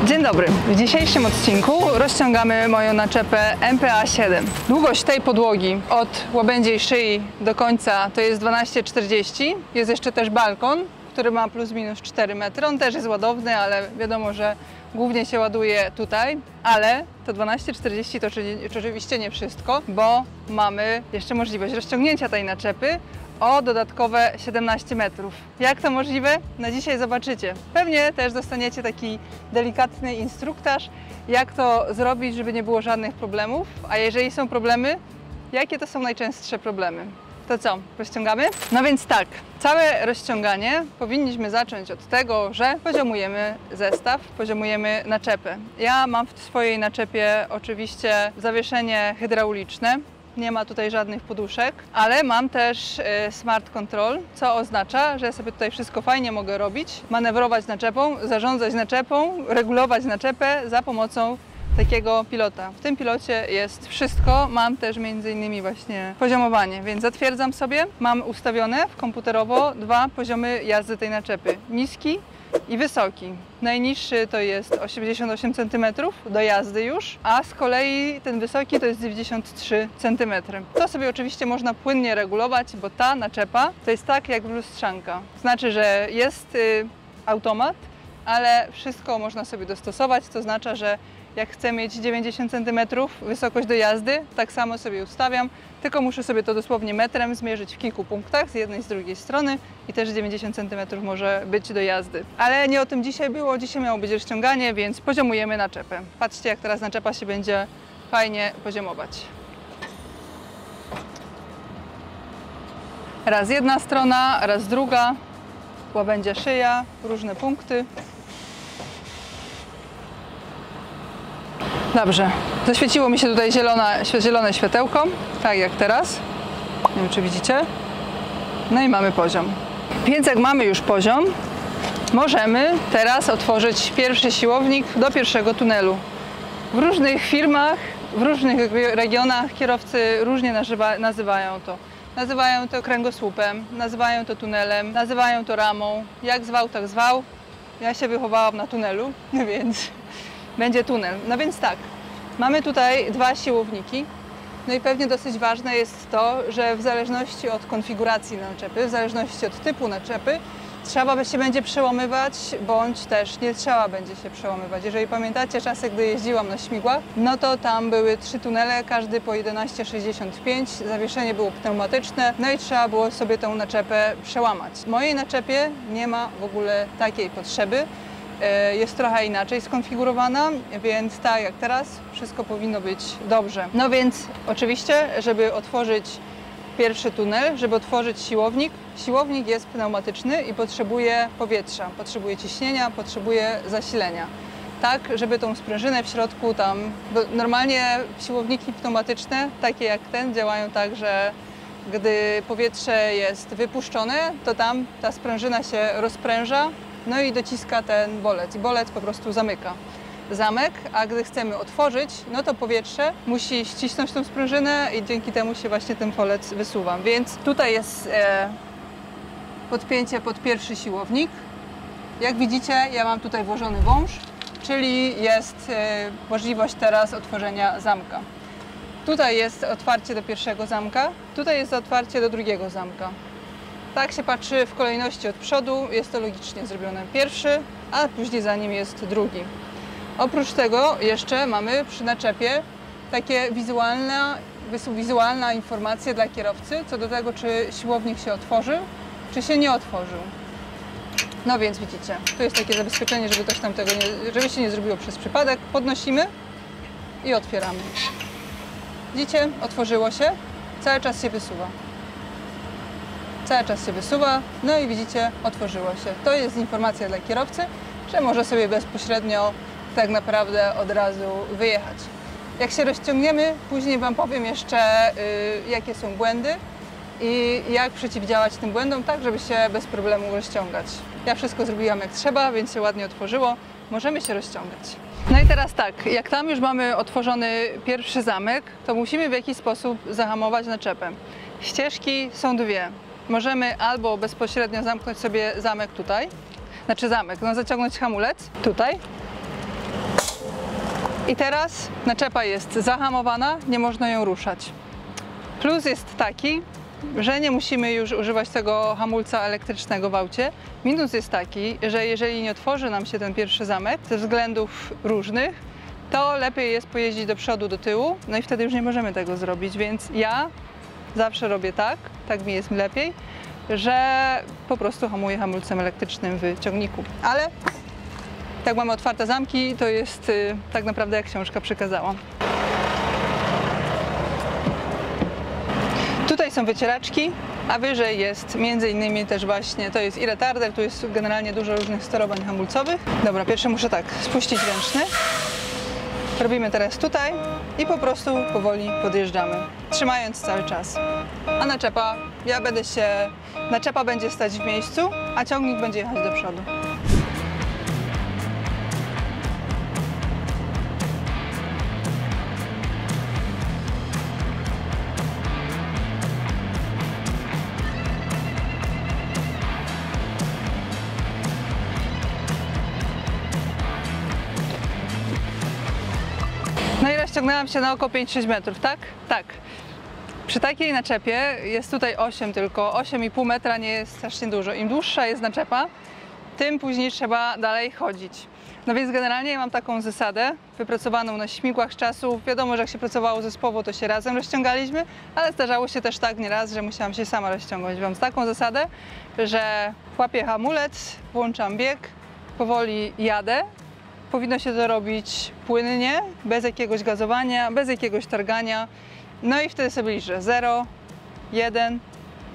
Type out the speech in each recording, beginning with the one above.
Dzień dobry. W dzisiejszym odcinku rozciągamy moją naczepę MPA7. Długość tej podłogi od łabędziej szyi do końca to jest 12,40. Jest jeszcze też balkon, który ma plus minus 4 metry. On też jest ładowny, ale wiadomo, że głównie się ładuje tutaj. Ale to 12,40 to oczywiście nie wszystko, bo mamy jeszcze możliwość rozciągnięcia tej naczepy o dodatkowe 17 metrów. Jak to możliwe? Na dzisiaj zobaczycie. Pewnie też dostaniecie taki delikatny instruktaż, jak to zrobić, żeby nie było żadnych problemów. A jeżeli są problemy, jakie to są najczęstsze problemy? To co, rozciągamy? No więc tak, całe rozciąganie powinniśmy zacząć od tego, że poziomujemy zestaw, poziomujemy naczepę. Ja mam w swojej naczepie oczywiście zawieszenie hydrauliczne. Nie ma tutaj żadnych poduszek, ale mam też Smart Control, co oznacza, że ja sobie tutaj wszystko fajnie mogę robić, manewrować naczepą, zarządzać naczepą, regulować naczepę za pomocą takiego pilota. W tym pilocie jest wszystko. Mam też m.in. właśnie poziomowanie, więc zatwierdzam sobie. Mam ustawione komputerowo 2 poziomy jazdy tej naczepy. Niski i wysoki. Najniższy to jest 88 cm do jazdy już, a z kolei ten wysoki to jest 93 cm. To sobie oczywiście można płynnie regulować, bo ta naczepa to jest tak jak lustrzanka. Znaczy, że jest automat, ale wszystko można sobie dostosować, to znaczy, że jak chcę mieć 90 cm wysokość do jazdy, tak samo sobie ustawiam, tylko muszę sobie to dosłownie metrem zmierzyć w kilku punktach z jednej i z drugiej strony i też 90 cm może być do jazdy. Ale nie o tym dzisiaj było, dzisiaj miało być rozciąganie, więc poziomujemy naczepę. Patrzcie, jak teraz naczepa się będzie fajnie poziomować. Raz jedna strona, raz druga, łabędzia szyja, różne punkty. Dobrze, zaświeciło mi się tutaj zielone światełko, tak jak teraz. Nie wiem, czy widzicie. No i mamy poziom. Więc jak mamy już poziom, możemy teraz otworzyć pierwszy siłownik do pierwszego tunelu. W różnych firmach, w różnych regionach kierowcy różnie nazywają to. Nazywają to kręgosłupem, nazywają to tunelem, nazywają to ramą. Jak zwał, tak zwał. Ja się wychowałam na tunelu, więc będzie tunel. No więc tak, mamy tutaj 2 siłowniki. No i pewnie dosyć ważne jest to, że w zależności od konfiguracji naczepy, w zależności od typu naczepy, trzeba się będzie przełamywać, bądź też nie trzeba będzie się przełamywać. Jeżeli pamiętacie czasy, gdy jeździłam na śmigłach, no to tam były 3 tunele, każdy po 11,65, zawieszenie było pneumatyczne, no i trzeba było sobie tą naczepę przełamać. W mojej naczepie nie ma w ogóle takiej potrzeby. Jest trochę inaczej skonfigurowana, więc tak jak teraz wszystko powinno być dobrze. No więc oczywiście, żeby otworzyć pierwszy tunel, żeby otworzyć siłownik, siłownik jest pneumatyczny i potrzebuje powietrza, potrzebuje ciśnienia, potrzebuje zasilenia. Tak, żeby tą sprężynę w środku tam, bo normalnie siłowniki pneumatyczne, takie jak ten, działają tak, że gdy powietrze jest wypuszczone, to tam ta sprężyna się rozpręża, no i dociska ten bolec i bolec po prostu zamyka zamek, a gdy chcemy otworzyć, no to powietrze musi ścisnąć tą sprężynę i dzięki temu się właśnie ten bolec wysuwa. Więc tutaj jest podpięcie pod pierwszy siłownik. Jak widzicie, ja mam tutaj włożony wąż, czyli jest możliwość teraz otworzenia zamka. Tutaj jest otwarcie do pierwszego zamka, tutaj jest otwarcie do drugiego zamka. Tak się patrzy w kolejności od przodu, jest to logicznie zrobione pierwszy, a później za nim jest drugi. Oprócz tego jeszcze mamy przy naczepie takie wizualna informacja dla kierowcy co do tego, czy siłownik się otworzył, czy się nie otworzył. No więc widzicie, tu jest takie zabezpieczenie, żeby coś tam tego żeby się nie zrobiło przez przypadek. Podnosimy i otwieramy. Widzicie, otworzyło się, cały czas się wysuwa. Cały czas się wysuwa, no i widzicie, otworzyło się. To jest informacja dla kierowcy, że może sobie bezpośrednio tak naprawdę od razu wyjechać. Jak się rozciągniemy, później Wam powiem jeszcze, jakie są błędy i jak przeciwdziałać tym błędom, tak żeby się bez problemu rozciągać. Ja wszystko zrobiłam jak trzeba, więc się ładnie otworzyło. Możemy się rozciągać. No i teraz tak, jak tam już mamy otworzony pierwszy zamek, to musimy w jakiś sposób zahamować naczepę. Ścieżki są 2. Możemy albo bezpośrednio zamknąć sobie zamek tutaj, znaczy zamek, no zaciągnąć hamulec tutaj I teraz naczepa jest zahamowana, nie można ją ruszać. Plus jest taki, że nie musimy już używać tego hamulca elektrycznego w aucie. Minus jest taki, że jeżeli nie otworzy nam się ten pierwszy zamek ze względów różnych, to lepiej jest pojeździć do przodu, do tyłu, no i wtedy już nie możemy tego zrobić, więc ja zawsze robię tak mi jest lepiej, że po prostu hamuję hamulcem elektrycznym w ciągniku. Ale jak mamy otwarte zamki, to jest tak naprawdę jak książka przykazała. Tutaj są wycieraczki, a wyżej jest między innymi też właśnie, to jest i retarder, tu jest generalnie dużo różnych sterowań hamulcowych. Dobra, pierwsze muszę tak spuścić ręczny. Robimy teraz tutaj i po prostu powoli podjeżdżamy, trzymając cały czas. A naczepa będzie stać w miejscu, a ciągnik będzie jechać do przodu. No i rozciągnęłam się na około 5-6 metrów, tak? Tak. Przy takiej naczepie jest tutaj 8 tylko, 8,5 metra nie jest strasznie dużo. Im dłuższa jest naczepa, tym później trzeba dalej chodzić. No więc generalnie ja mam taką zasadę wypracowaną na śmigłach czasów. Wiadomo, że jak się pracowało zespołowo, to się razem rozciągaliśmy, ale zdarzało się też tak nieraz, że musiałam się sama rozciągać. Mam taką zasadę, że łapię hamulec, włączam bieg, powoli jadę. Powinno się to robić płynnie, bez jakiegoś gazowania, bez jakiegoś targania. No i wtedy sobie liczę 0, 1,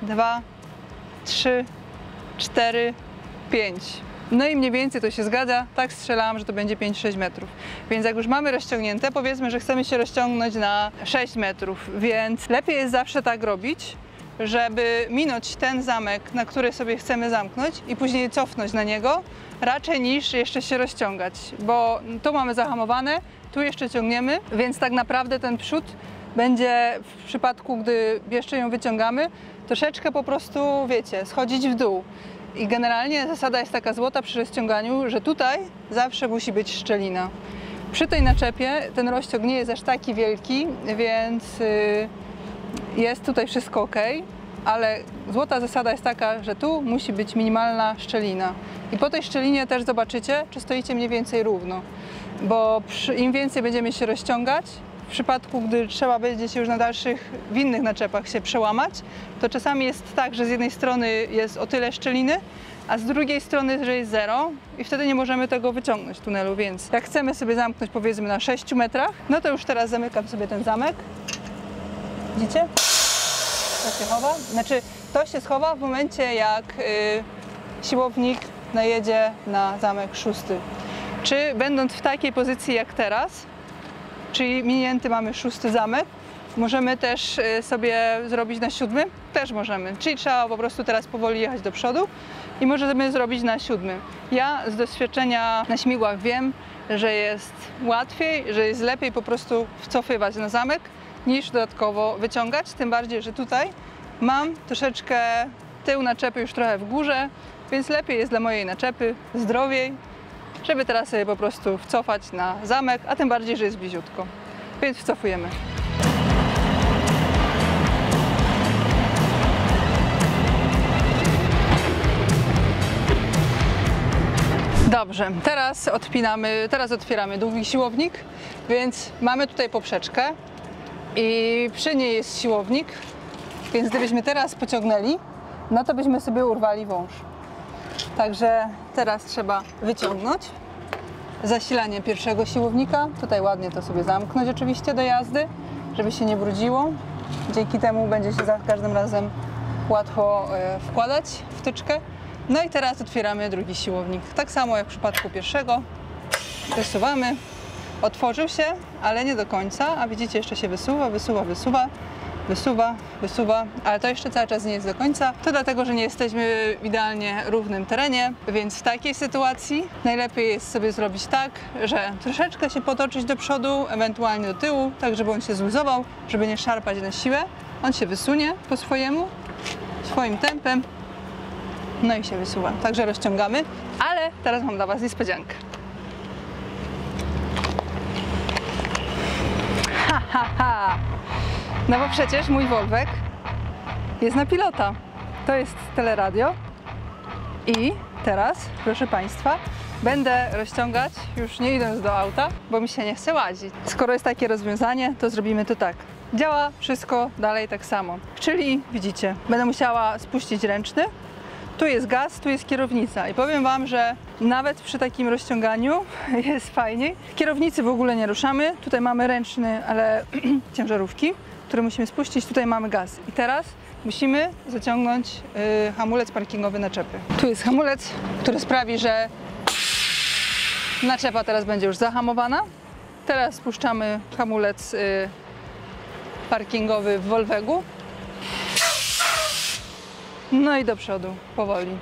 2, 3, 4, 5. No i mniej więcej to się zgadza. Tak strzelałam, że to będzie 5-6 metrów. Więc jak już mamy rozciągnięte, powiedzmy, że chcemy się rozciągnąć na 6 metrów. Więc lepiej jest zawsze tak robić, żeby minąć ten zamek, na który sobie chcemy zamknąć i później cofnąć na niego, raczej niż jeszcze się rozciągać, bo tu mamy zahamowane, tu jeszcze ciągniemy, więc tak naprawdę ten przód będzie w przypadku, gdy jeszcze ją wyciągamy, troszeczkę po prostu, wiecie, schodzić w dół. I generalnie zasada jest taka złota przy rozciąganiu, że tutaj zawsze musi być szczelina. Przy tej naczepie ten rozciąg nie jest aż taki wielki, więc jest tutaj wszystko ok, ale złota zasada jest taka, że tu musi być minimalna szczelina. I po tej szczelinie też zobaczycie, czy stoicie mniej więcej równo, bo im więcej będziemy się rozciągać, w przypadku, gdy trzeba będzie się już na dalszych, w innych naczepach się przełamać, to czasami jest tak, że z jednej strony jest o tyle szczeliny, a z drugiej strony, że jest 0 i wtedy nie możemy tego wyciągnąć tunelu, więc jak chcemy sobie zamknąć powiedzmy na 6 metrach, no to już teraz zamykam sobie ten zamek. Widzicie? To się chowa. Znaczy, to się schowa w momencie, jak siłownik najedzie na zamek 6. Czy będąc w takiej pozycji jak teraz, czyli minięty mamy 6 zamek, możemy też sobie zrobić na 7? Też możemy. Czyli trzeba po prostu teraz powoli jechać do przodu i możemy zrobić na 7. Ja z doświadczenia na śmigłach wiem, że jest łatwiej, że jest lepiej po prostu wcofywać na zamek, niż dodatkowo wyciągać, tym bardziej, że tutaj mam troszeczkę tył naczepy już trochę w górze, więc lepiej jest dla mojej naczepy, zdrowiej, żeby teraz sobie po prostu wcofać na zamek, a tym bardziej, że jest bliziutko. Więc wcofujemy. Dobrze, teraz otwieramy długi siłownik, więc mamy tutaj poprzeczkę i przy niej jest siłownik, więc gdybyśmy teraz pociągnęli, no to byśmy sobie urwali wąż. Także teraz trzeba wyciągnąć zasilanie pierwszego siłownika. Tutaj ładnie to sobie zamknąć oczywiście do jazdy, żeby się nie brudziło. Dzięki temu będzie się za każdym razem łatwo wkładać wtyczkę. No i teraz otwieramy drugi siłownik. Tak samo jak w przypadku pierwszego. Wysuwamy. Otworzył się, ale nie do końca, a widzicie, jeszcze się wysuwa, ale to jeszcze cały czas nie jest do końca. To dlatego, że nie jesteśmy w idealnie równym terenie, więc w takiej sytuacji najlepiej jest sobie zrobić tak, że troszeczkę się potoczyć do przodu, ewentualnie do tyłu, tak żeby on się zluzował, żeby nie szarpać na siłę. On się wysunie po swojemu, swoim tempem, no i się wysuwa. Także rozciągamy, ale teraz mam dla Was niespodziankę. No bo przecież mój Wolwek jest na pilota. To jest teleradio. I teraz, proszę Państwa, będę rozciągać, już nie idąc do auta, bo mi się nie chce łazić. Skoro jest takie rozwiązanie, to zrobimy to tak. Działa wszystko dalej tak samo. Czyli widzicie, będę musiała spuścić ręczny. Tu jest gaz, tu jest kierownica i powiem Wam, że nawet przy takim rozciąganiu jest fajniej. Kierownicy w ogóle nie ruszamy. Tutaj mamy ręczny, ale ciężarówki, które musimy spuścić. Tutaj mamy gaz. I teraz musimy zaciągnąć hamulec parkingowy naczepy. Tu jest hamulec, który sprawi, że naczepa teraz będzie już zahamowana. Teraz spuszczamy hamulec parkingowy w Volvegu. No i do przodu, powoli.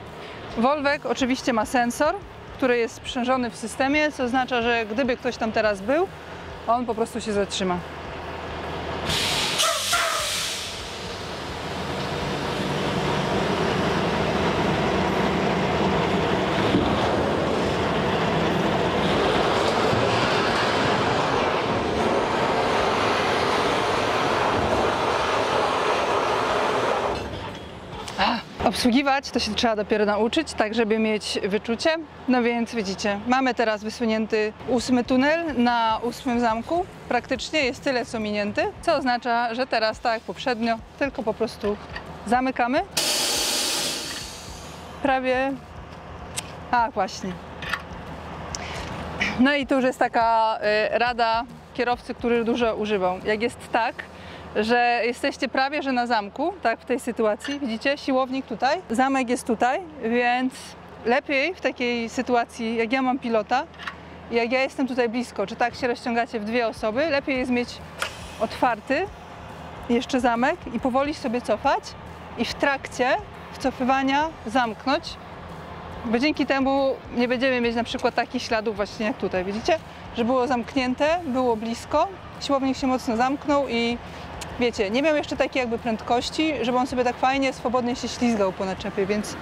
Volveg oczywiście ma sensor, który jest sprzężony w systemie, co oznacza, że gdyby ktoś tam teraz był, on po prostu się zatrzyma. Obsługiwać to się trzeba dopiero nauczyć, tak żeby mieć wyczucie. No więc widzicie, mamy teraz wysunięty 8 tunel na 8 zamku. Praktycznie jest tyle co minięty, co oznacza, że teraz tak jak poprzednio, tylko po prostu zamykamy. Prawie... A właśnie. No i tu już jest taka rada kierowcy, który dużo używał. Jak jest tak, że jesteście prawie że na zamku, tak w tej sytuacji, widzicie, siłownik tutaj, zamek jest tutaj, więc lepiej w takiej sytuacji, jak ja mam pilota, jak ja jestem tutaj blisko, czy tak się rozciągacie w dwie osoby, lepiej jest mieć otwarty jeszcze zamek i powoli sobie cofać i w trakcie wcofywania zamknąć, bo dzięki temu nie będziemy mieć na przykład takich śladów właśnie jak tutaj, widzicie, że było zamknięte, było blisko, siłownik się mocno zamknął i wiecie, nie miał jeszcze takiej jakby prędkości, żeby on sobie tak fajnie, swobodnie się ślizgał po naczepie, więc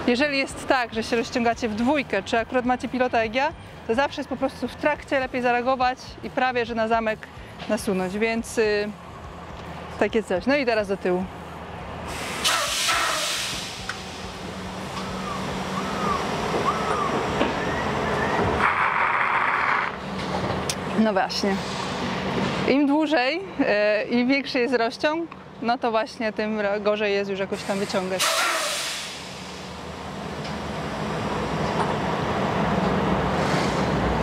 jeżeli jest tak, że się rozciągacie w dwójkę, czy akurat macie pilota jak ja, to zawsze jest po prostu w trakcie lepiej zareagować i prawie, że na zamek nasunąć, więc takie coś. No i teraz do tyłu. No właśnie. Im dłużej i większy jest rozciąg, no to właśnie tym gorzej jest już jakoś tam wyciągać.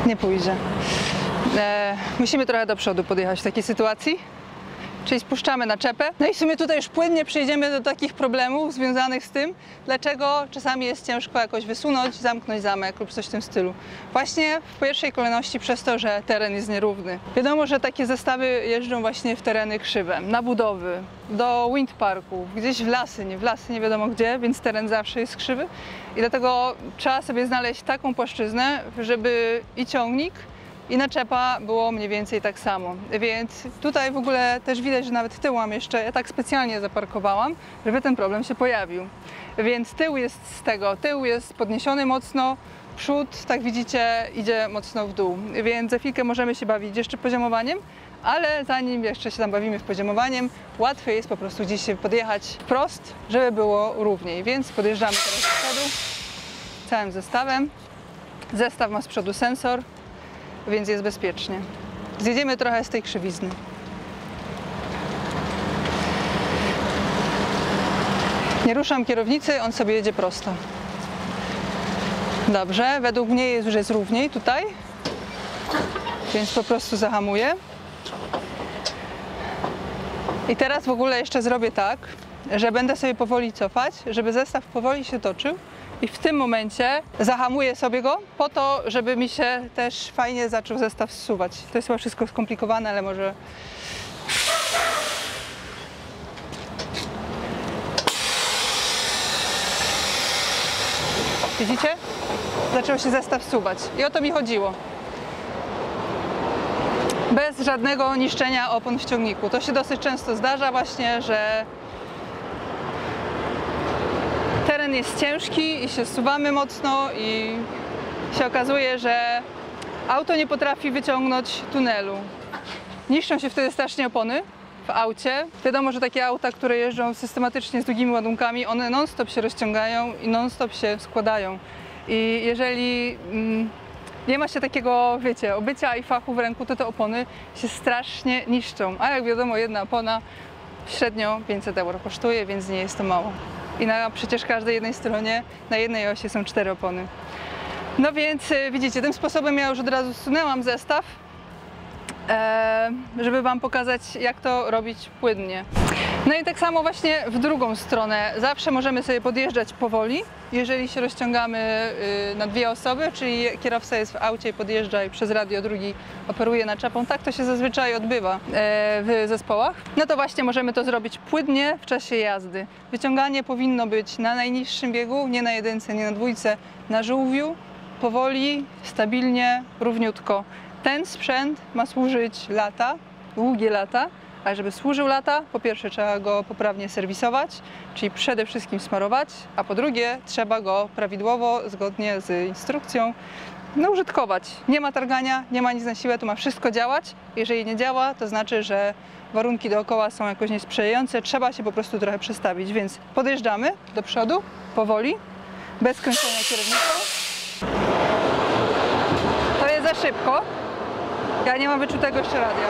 Nie pójdzie. Musimy trochę do przodu podjechać w takiej sytuacji. Czyli spuszczamy naczepę. No i w sumie tutaj już płynnie przejdziemy do takich problemów związanych z tym, dlaczego czasami jest ciężko jakoś wysunąć, zamknąć zamek lub coś w tym stylu. Właśnie w pierwszej kolejności przez to, że teren jest nierówny. Wiadomo, że takie zestawy jeżdżą właśnie w tereny krzywe, na budowy, do windparków, gdzieś w lasy, nie wiadomo gdzie, więc teren zawsze jest krzywy. I dlatego trzeba sobie znaleźć taką płaszczyznę, żeby i ciągnik, i naczepa było mniej więcej tak samo, więc tutaj w ogóle też widać, że nawet tył mam jeszcze, ja tak specjalnie zaparkowałam, żeby ten problem się pojawił. Więc tył jest z tego, tył jest podniesiony mocno, przód, tak widzicie, idzie mocno w dół, więc za chwilkę możemy się bawić jeszcze poziomowaniem, ale zanim jeszcze się tam bawimy w poziomowaniem, łatwiej jest po prostu gdzieś się podjechać wprost, żeby było równiej, więc podjeżdżamy teraz do przodu całym zestawem. Zestaw ma z przodu sensor, więc jest bezpiecznie. Zjedziemy trochę z tej krzywizny. Nie ruszam kierownicy, on sobie jedzie prosto. Dobrze, według mnie już jest równiej tutaj, więc po prostu zahamuję. I teraz w ogóle jeszcze zrobię tak, że będę sobie powoli cofać, żeby zestaw powoli się toczył. I w tym momencie zahamuję sobie go po to, żeby mi się też fajnie zaczął zestaw zsuwać. To jest chyba wszystko skomplikowane, ale może... Widzicie? Zaczął się zestaw zsuwać. I o to mi chodziło. Bez żadnego niszczenia opon w ciągniku. To się dosyć często zdarza właśnie, że teren jest ciężki i się zsuwamy mocno i się okazuje, że auto nie potrafi wyciągnąć tunelu. Niszczą się wtedy strasznie opony w aucie. Wiadomo, że takie auta, które jeżdżą systematycznie z długimi ładunkami, one non-stop się rozciągają i non-stop się składają. I jeżeli nie ma się takiego, wiecie, obycia i fachu w ręku, to te opony się strasznie niszczą. A jak wiadomo, jedna opona średnio 500 euro kosztuje, więc nie jest to mało. I na przecież każdej jednej stronie, na jednej osi są 4 opony. No więc widzicie, tym sposobem ja już od razu zsunęłam zestaw, żeby Wam pokazać, jak to robić płynnie. No i tak samo właśnie w drugą stronę. Zawsze możemy sobie podjeżdżać powoli, jeżeli się rozciągamy na 2 osoby, czyli kierowca jest w aucie i podjeżdża i przez radio drugi operuje naczepą. Tak to się zazwyczaj odbywa w zespołach. No to właśnie możemy to zrobić płynnie w czasie jazdy. Wyciąganie powinno być na najniższym biegu, nie na 1, nie na 2, na żółwiu, powoli, stabilnie, równiutko. Ten sprzęt ma służyć lata, długie lata, a żeby służył lata, po pierwsze trzeba go poprawnie serwisować, czyli przede wszystkim smarować, a po drugie trzeba go prawidłowo, zgodnie z instrukcją, użytkować. Nie ma targania, nie ma nic na siłę, tu ma wszystko działać. Jeżeli nie działa, to znaczy, że warunki dookoła są jakoś niesprzyjające, trzeba się po prostu trochę przestawić, więc podjeżdżamy do przodu, powoli, bez kręcenia kierownicą. To jest za szybko. Ja nie mam wyczutego jeszcze radia.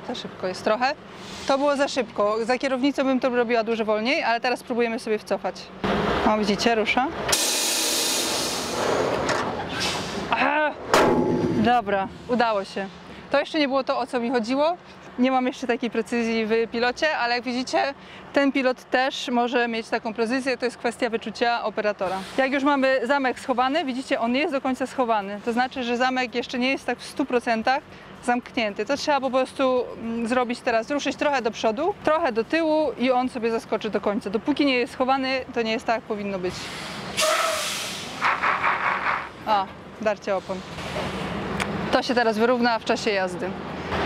Za szybko jest trochę. To było za szybko. Za kierownicą bym to robiła dużo wolniej, ale teraz spróbujemy sobie wcofać. O, widzicie, rusza. Aha! Dobra, udało się. To jeszcze nie było to, o co mi chodziło. Nie mam jeszcze takiej precyzji w pilocie, ale jak widzicie, ten pilot też może mieć taką precyzję, to jest kwestia wyczucia operatora. Jak już mamy zamek schowany, widzicie, on nie jest do końca schowany. To znaczy, że zamek jeszcze nie jest tak w 100% zamknięty. To trzeba po prostu zrobić teraz, ruszyć trochę do przodu, trochę do tyłu i on sobie zaskoczy do końca. Dopóki nie jest schowany, to nie jest tak, jak powinno być. Darcie opon. To się teraz wyrówna w czasie jazdy.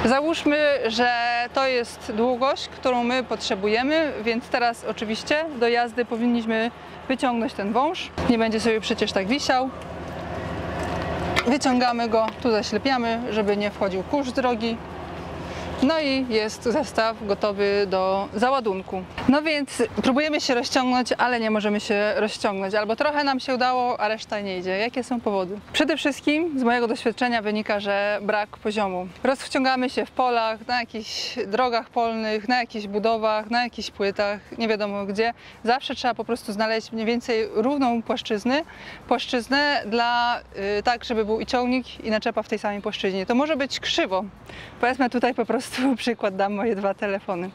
Załóżmy, że to jest długość, którą my potrzebujemy, więc teraz oczywiście do jazdy powinniśmy wyciągnąć ten wąż. Nie będzie sobie przecież tak wisiał. Wyciągamy go, tu zaślepiamy, żeby nie wchodził kurz z drogi. No i jest zestaw gotowy do załadunku. No więc próbujemy się rozciągnąć, ale nie możemy się rozciągnąć. Albo trochę nam się udało, a reszta nie idzie. Jakie są powody? Przede wszystkim z mojego doświadczenia wynika, że brak poziomu. Rozwciągamy się w polach, na jakichś drogach polnych, na jakichś budowach, na jakichś płytach, nie wiadomo gdzie. Zawsze trzeba po prostu znaleźć mniej więcej równą płaszczyznę dla tak, żeby był i ciągnik, i naczepa w tej samej płaszczyźnie. To może być krzywo. Powiedzmy tutaj po prostu przykład dam moje 2 telefony.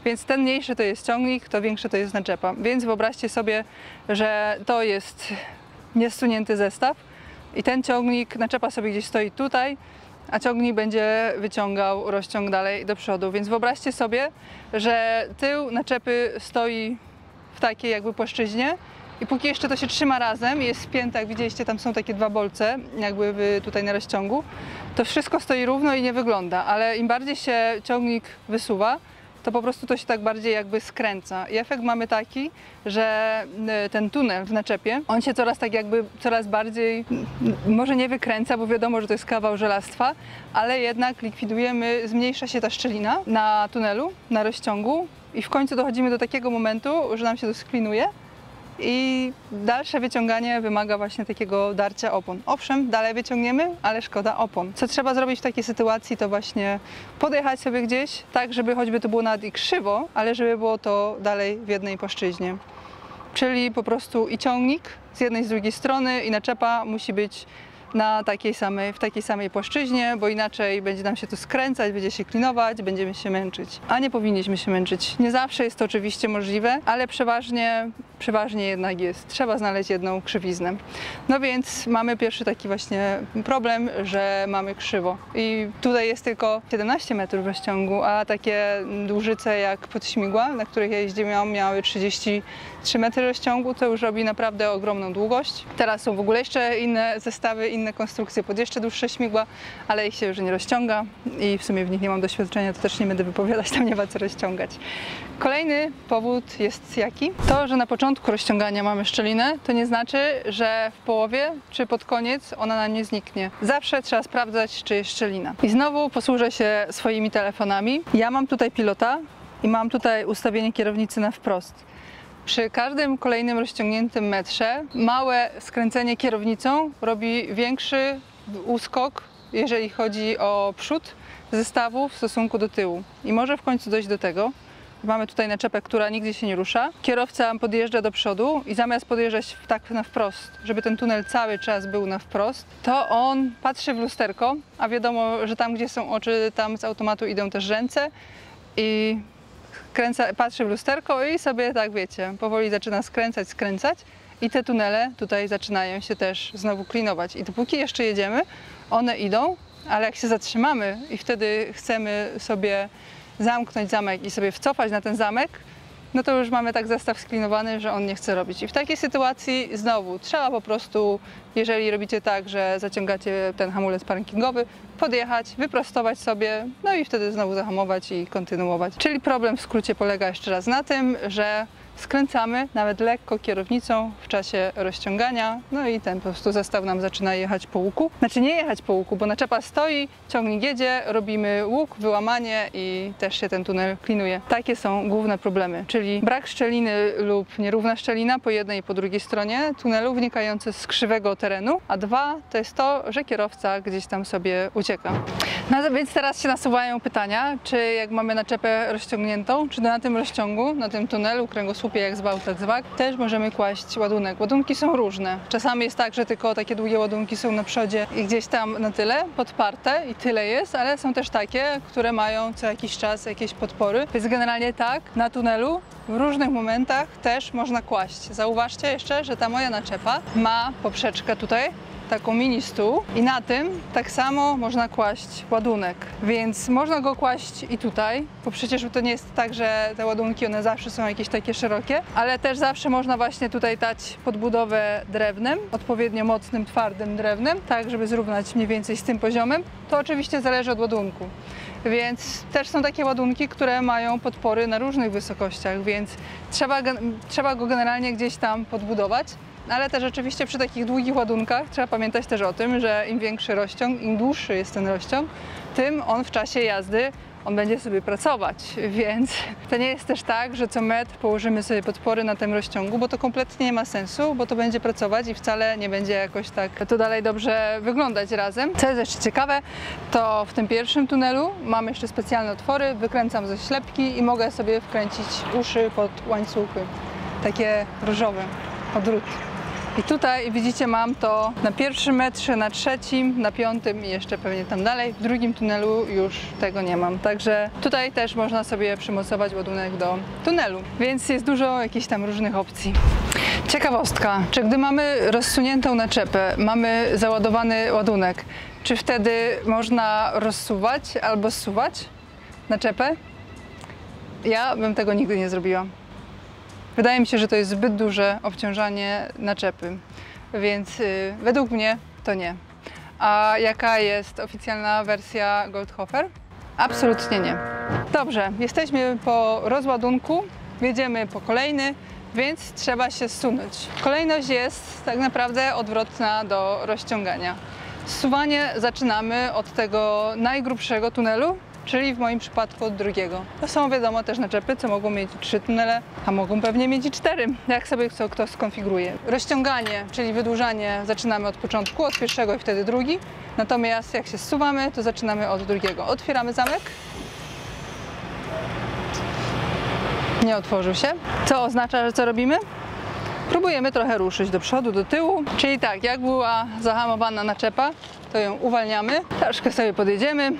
Więc ten mniejszy to jest ciągnik, to większy to jest naczepa. Więc wyobraźcie sobie, że to jest niesunięty zestaw i ten ciągnik, naczepa sobie gdzieś stoi tutaj, a ciągnik będzie wyciągał rozciąg dalej do przodu. Więc wyobraźcie sobie, że tył naczepy stoi w takiej jakby płaszczyźnie i póki jeszcze to się trzyma razem, jest spięte, jak widzieliście, tam są takie 2 bolce jakby tutaj na rozciągu, to wszystko stoi równo i nie wygląda, ale im bardziej się ciągnik wysuwa, to po prostu to się tak bardziej jakby skręca. I efekt mamy taki, że ten tunel w naczepie, on się coraz bardziej, może nie wykręca, bo wiadomo, że to jest kawał żelastwa, ale jednak likwidujemy, zmniejsza się ta szczelina na tunelu, na rozciągu i w końcu dochodzimy do takiego momentu, że nam się to sklinuje. I dalsze wyciąganie wymaga właśnie takiego darcia opon. Owszem, dalej wyciągniemy, ale szkoda opon. Co trzeba zrobić w takiej sytuacji, to właśnie podjechać sobie gdzieś, tak żeby choćby to było nawet i krzywo, ale żeby było to dalej w jednej płaszczyźnie. Czyli po prostu i ciągnik z jednej i z drugiej strony i naczepa musi być w takiej samej płaszczyźnie, bo inaczej będzie nam się tu skręcać, będzie się klinować, będziemy się męczyć. A nie powinniśmy się męczyć. Nie zawsze jest to oczywiście możliwe, ale przeważnie jednak jest. Trzeba znaleźć jedną krzywiznę. No więc mamy pierwszy taki właśnie problem, że mamy krzywo. I tutaj jest tylko 17 metrów rozciągu, a takie dłużyce jak podśmigła, na których ja jeździłam, miały 33 metry rozciągu, to już robi naprawdę ogromną długość. Teraz są w ogóle jeszcze inne zestawy, inne inne konstrukcje pod jeszcze dłuższe śmigła, ale ich się już nie rozciąga i w sumie w nich nie mam doświadczenia, to też nie będę wypowiadać, tam nie ma co rozciągać. Kolejny powód jest jaki? To, że na początku rozciągania mamy szczelinę, to nie znaczy, że w połowie czy pod koniec ona nam nie zniknie. Zawsze trzeba sprawdzać, czy jest szczelina. I znowu posłużę się swoimi telefonami. Ja mam tutaj pilota i mam tutaj ustawienie kierownicy na wprost. Przy każdym kolejnym rozciągniętym metrze małe skręcenie kierownicą robi większy uskok, jeżeli chodzi o przód zestawu w stosunku do tyłu. I może w końcu dojść do tego, że mamy tutaj naczepę, która nigdzie się nie rusza. Kierowca podjeżdża do przodu i zamiast podjeżdżać tak na wprost, żeby ten tunel cały czas był na wprost, to on patrzy w lusterko, a wiadomo, że tam gdzie są oczy, tam z automatu idą też ręce i patrzy w lusterko i sobie tak wiecie, powoli zaczyna skręcać i te tunele tutaj zaczynają się też znowu klinować. I dopóki jeszcze jedziemy, one idą, ale jak się zatrzymamy i wtedy chcemy sobie zamknąć zamek i sobie wcofać na ten zamek, no to już mamy tak zestaw sklinowany, że on nie chce robić. I w takiej sytuacji znowu trzeba po prostu, jeżeli robicie tak, że zaciągacie ten hamulec parkingowy, podjechać, wyprostować sobie, no i wtedy znowu zahamować i kontynuować. Czyli problem w skrócie polega jeszcze raz na tym, że skręcamy nawet lekko kierownicą w czasie rozciągania, no i ten po prostu zestaw nam zaczyna jechać po łuku. Znaczy nie jechać po łuku, bo naczepa stoi, ciągnik jedzie, robimy łuk, wyłamanie i też się ten tunel klinuje. Takie są główne problemy, czyli brak szczeliny lub nierówna szczelina po jednej i po drugiej stronie tunelu wynikający z krzywego terenu, a dwa to jest to, że kierowca gdzieś tam sobie ucieka. No więc teraz się nasuwają pytania, czy jak mamy naczepę rozciągniętą, czy na tym rozciągu, na tym tunelu, kręgosłupie jak zwał, tak zwak, też możemy kłaść ładunek. Ładunki są różne. Czasami jest tak, że tylko takie długie ładunki są na przodzie i gdzieś tam na tyle, podparte i tyle jest, ale są też takie, które mają co jakiś czas jakieś podpory. Więc generalnie tak, na tunelu w różnych momentach też można kłaść. Zauważcie jeszcze, że ta moja naczepa ma poprzeczkę tutaj, taką mini stół i na tym tak samo można kłaść ładunek, więc można go kłaść i tutaj, bo przecież to nie jest tak, że te ładunki one zawsze są jakieś takie szerokie, ale też zawsze można właśnie tutaj dać podbudowę drewnem, odpowiednio mocnym, twardym drewnem, tak żeby zrównać mniej więcej z tym poziomem. To oczywiście zależy od ładunku. Więc też są takie ładunki, które mają podpory na różnych wysokościach, więc trzeba go generalnie gdzieś tam podbudować. Ale też oczywiście przy takich długich ładunkach trzeba pamiętać też o tym, że im większy rozciąg, im dłuższy jest ten rozciąg, tym on w czasie jazdy on będzie sobie pracować, więc to nie jest też tak, że co metr położymy sobie podpory na tym rozciągu, bo to kompletnie nie ma sensu, bo to będzie pracować i wcale nie będzie jakoś tak to dalej dobrze wyglądać razem. Co jest jeszcze ciekawe, to w tym pierwszym tunelu mam jeszcze specjalne otwory, wykręcam ze ślepki i mogę sobie wkręcić uszy pod łańcuchy, takie różowe, odruty. I tutaj widzicie, mam to na pierwszym metrze, na trzecim, na piątym i jeszcze pewnie tam dalej. W drugim tunelu już tego nie mam. Także tutaj też można sobie przymocować ładunek do tunelu. Więc jest dużo jakichś tam różnych opcji. Ciekawostka, czy gdy mamy rozsuniętą naczepę, mamy załadowany ładunek, czy wtedy można rozsuwać albo zsuwać naczepę? Ja bym tego nigdy nie zrobiła. Wydaje mi się, że to jest zbyt duże obciążanie naczepy, więc według mnie to nie. A jaka jest oficjalna wersja Goldhofer? Absolutnie nie. Dobrze, jesteśmy po rozładunku, jedziemy po kolejny, więc trzeba się zsunąć. Kolejność jest tak naprawdę odwrotna do rozciągania. Zsuwanie zaczynamy od tego najgrubszego tunelu, czyli w moim przypadku od drugiego. To są wiadomo też naczepy, co mogą mieć 3 tunele, a mogą pewnie mieć i 4, jak sobie kto skonfiguruje. Rozciąganie, czyli wydłużanie, zaczynamy od początku, od pierwszego i wtedy drugi. Natomiast jak się zsuwamy, to zaczynamy od drugiego. Otwieramy zamek. Nie otworzył się. Co oznacza, że co robimy? Próbujemy trochę ruszyć do przodu, do tyłu. Czyli tak, jak była zahamowana naczepa, to ją uwalniamy. Troszkę sobie podjedziemy.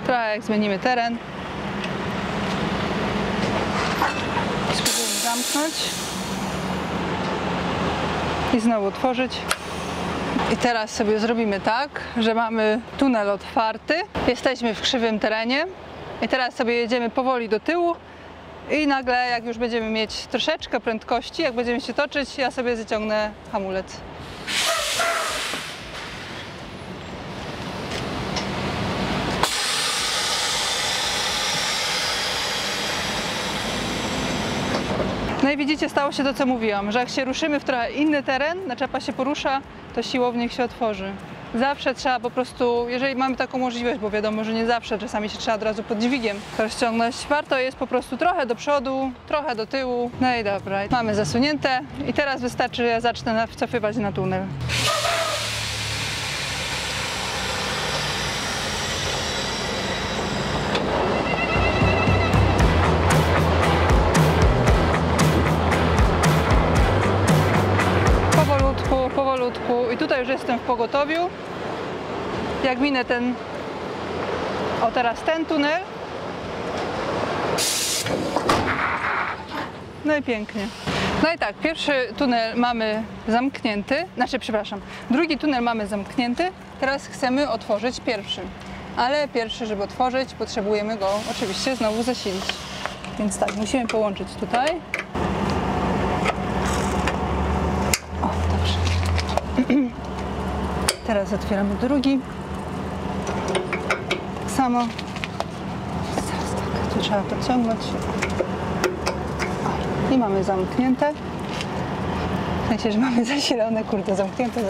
Trochę jak zmienimy teren. Spróbujemy zamknąć i znowu otworzyć. I teraz sobie zrobimy tak, że mamy tunel otwarty, jesteśmy w krzywym terenie i teraz sobie jedziemy powoli do tyłu i nagle, jak już będziemy mieć troszeczkę prędkości, jak będziemy się toczyć, ja sobie zaciągnę hamulec. No i widzicie, stało się to, co mówiłam, że jak się ruszymy w trochę inny teren, naczepa się porusza, to siłownik się otworzy. Zawsze trzeba po prostu, jeżeli mamy taką możliwość, bo wiadomo, że nie zawsze, czasami się trzeba od razu pod dźwigiem rozciągnąć, warto jest po prostu trochę do przodu, trochę do tyłu. No i dobra, mamy zasunięte i teraz wystarczy, że ja zacznę wcofywać na tunel. Powolutku i tutaj już jestem w pogotowiu. Jak minę ten, o teraz ten tunel. No i pięknie. No i tak, pierwszy tunel mamy zamknięty, drugi tunel mamy zamknięty. Teraz chcemy otworzyć pierwszy. Ale pierwszy, żeby otworzyć, potrzebujemy go oczywiście znowu zasilić. Więc tak, musimy połączyć tutaj. O, dobrze. Teraz otwieramy drugi. Tak samo. Teraz tak, tu trzeba podciągnąć. O, i mamy zamknięte. W sensie, że mamy zasilone, kurde, zamknięte,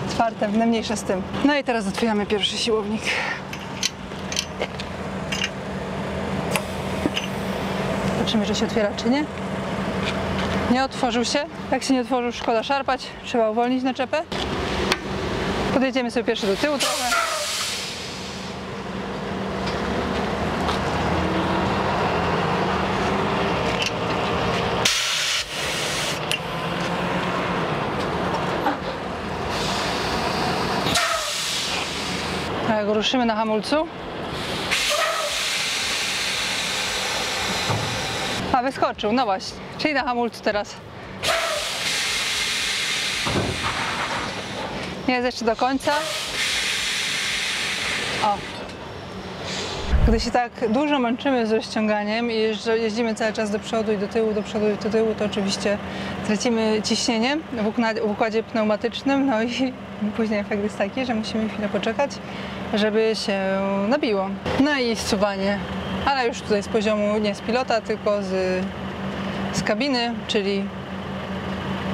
otwarte, no mniejsze z tym. No i teraz otwieramy pierwszy siłownik. Zobaczymy, że się otwiera, czy nie. Nie otworzył się. Jak się nie otworzył, szkoda szarpać. Trzeba uwolnić naczepę. Podjedziemy sobie pierwszy do tyłu trochę. A jak ruszymy na hamulcu. A wyskoczył, no właśnie. Czyli na hamulcu teraz. Nie jest jeszcze do końca. O. Gdy się tak dużo męczymy z rozciąganiem i jeździmy cały czas do przodu i do tyłu, do przodu i do tyłu, to oczywiście tracimy ciśnienie w układzie pneumatycznym, no i później efekt jest taki, że musimy chwilę poczekać, żeby się nabiło. No i zsuwanie, ale już tutaj z poziomu nie z pilota, tylko z kabiny, czyli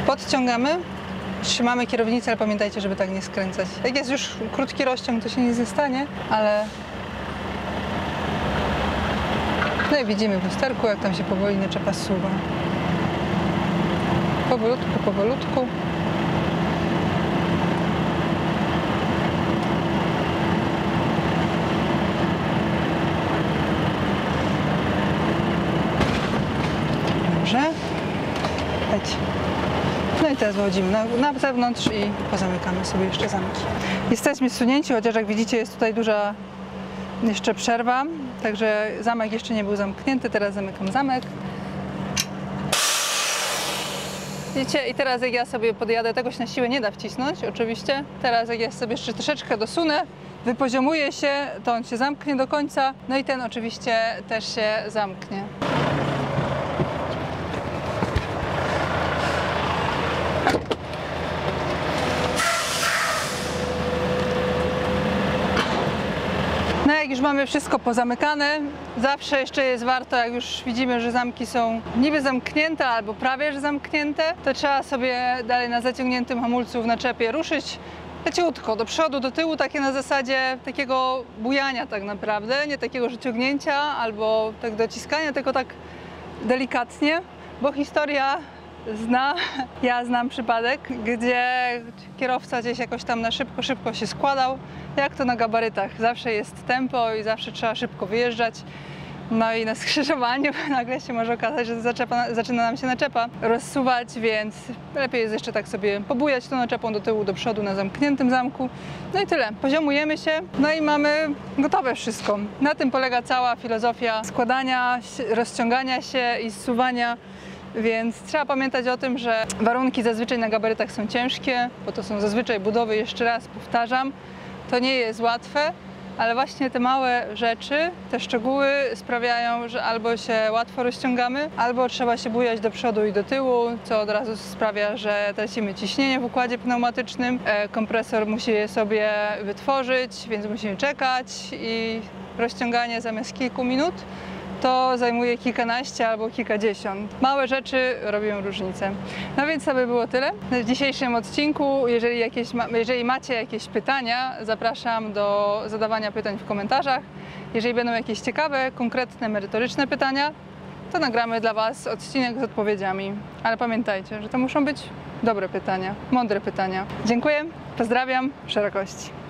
podciągamy. Trzymamy kierownicę, ale pamiętajcie, żeby tak nie skręcać. Jak jest już krótki rozciąg, to się nic nie stanie, ale... No i widzimy w lusterku, jak tam się powoli naczepa zsuwa. Powolutku, powolutku. Dobrze. Chodź. No i teraz wychodzimy na zewnątrz i pozamykamy sobie jeszcze zamki. Jesteśmy zsunięci, chociaż jak widzicie, jest tutaj duża jeszcze przerwa, także zamek jeszcze nie był zamknięty, teraz zamykam zamek. Widzicie, i teraz jak ja sobie podjadę, tego się na siłę nie da wcisnąć, oczywiście. Teraz jak ja sobie jeszcze troszeczkę dosunę, wypoziomuję się, to on się zamknie do końca, no i ten oczywiście też się zamknie. No jak już mamy wszystko pozamykane, zawsze jeszcze jest warto, jak już widzimy, że zamki są niby zamknięte albo prawie że zamknięte, to trzeba sobie dalej na zaciągniętym hamulcu w naczepie ruszyć leciutko, do przodu, do tyłu, takie na zasadzie takiego bujania tak naprawdę, nie takiego, że ciągnięcia albo tak dociskania, tylko tak delikatnie, bo historia zna, ja znam przypadek, gdzie kierowca gdzieś jakoś tam na szybko się składał, jak to na gabarytach. Zawsze jest tempo i zawsze trzeba szybko wyjeżdżać. No i na skrzyżowaniu nagle się może okazać, że zaczyna nam się naczepa rozsuwać, więc lepiej jest jeszcze tak sobie pobujać tą naczepą do tyłu, do przodu na zamkniętym zamku. No i tyle. Poziomujemy się, no i mamy gotowe wszystko. Na tym polega cała filozofia składania, rozciągania się i zsuwania więc trzeba pamiętać o tym, że warunki zazwyczaj na gabarytach są ciężkie, bo to są zazwyczaj budowy, jeszcze raz powtarzam, to nie jest łatwe, ale właśnie te małe rzeczy, te szczegóły sprawiają, że albo się łatwo rozciągamy, albo trzeba się bujać do przodu i do tyłu, co od razu sprawia, że tracimy ciśnienie w układzie pneumatycznym. Kompresor musi je sobie wytworzyć, więc musimy czekać i rozciąganie zamiast kilku minut to zajmuje kilkanaście albo kilkadziesiąt. Małe rzeczy robią różnicę. No więc to by było tyle w dzisiejszym odcinku. Jeżeli macie jakieś pytania, zapraszam do zadawania pytań w komentarzach. Jeżeli będą jakieś ciekawe, konkretne, merytoryczne pytania, to nagramy dla Was odcinek z odpowiedziami. Ale pamiętajcie, że to muszą być dobre pytania, mądre pytania. Dziękuję, pozdrawiam, szerokości.